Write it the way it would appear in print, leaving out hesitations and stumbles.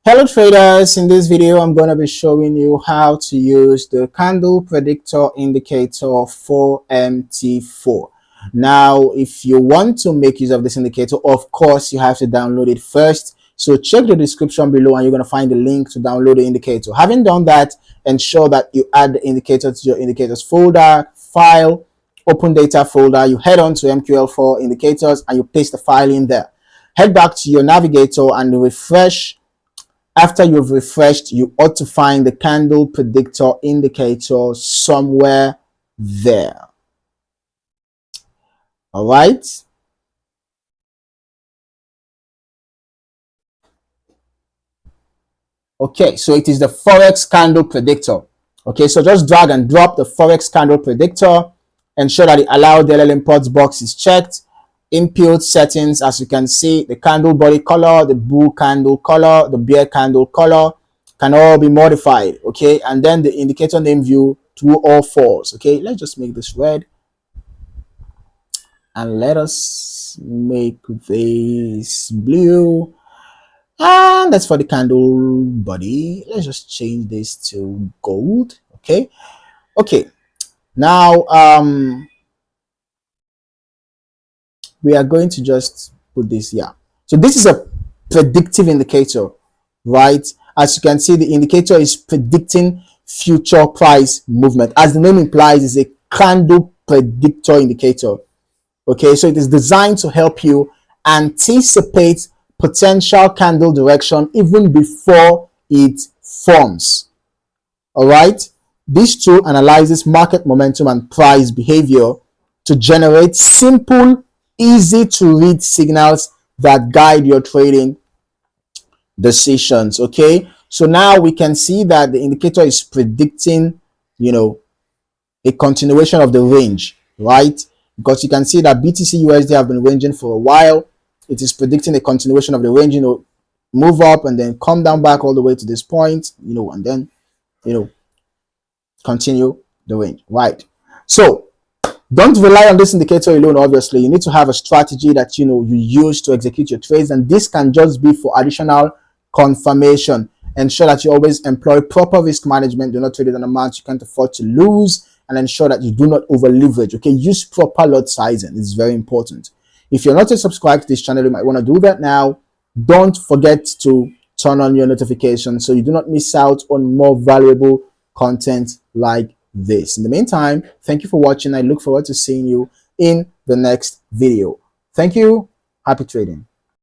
Hello traders, in this video I'm going to be showing you how to use the Candle Predictor Indicator for MT4. Now, if you want to make use of this indicator, of course you have to download it first. So check the description below and you're going to find the link to download the indicator. Having done that, ensure that you add the indicator to your indicators folder, file, open data folder. You head on to MQL4 indicators and you paste the file in there. Head back to your navigator and refresh. After you've refreshed, you ought to find the Candle Predictor Indicator somewhere there. All right. Okay, so it is the Forex Candle Predictor. Okay, so just drag and drop the Forex Candle Predictor. Ensure that the Allow DLL Imports box is checked. Input settings, as you can see, the candle body color, the bull candle color, the bear candle color can all be modified. Okay, and then the indicator name view, true or false. Okay, let's just make this red and let us make this blue, and that's for the candle body. Let's just change this to gold. Okay, now we are going to just put this here. So this is a predictive indicator, right? As you can see, the indicator is predicting future price movement. As the name implies, it's a candle predictor indicator. Okay, so it is designed to help you anticipate potential candle direction even before it forms. All right, this tool analyzes market momentum and price behavior to generate simple, easy to read signals that guide your trading decisions. Okay, so now we can see that the indicator is predicting, a continuation of the range, right? Because you can see that BTC USD have been ranging for a while. It is predicting a continuation of the range, move up and then come down back all the way to this point, and then continue the range, right? So don't rely on this indicator alone. Obviously, you need to have a strategy that you use to execute your trades, and this can just be for additional confirmation. Ensure that you always employ proper risk management. Do not trade an amount you can't afford to lose, and ensure that you do not over leverage. Okay, use proper lot sizing. It's very important. If you're not yet subscribed to this channel, you might want to do that now. Don't forget to turn on your notifications so you do not miss out on more valuable content like this. In the meantime, thank you for watching. I look forward to seeing you in the next video. Thank you. Happy trading.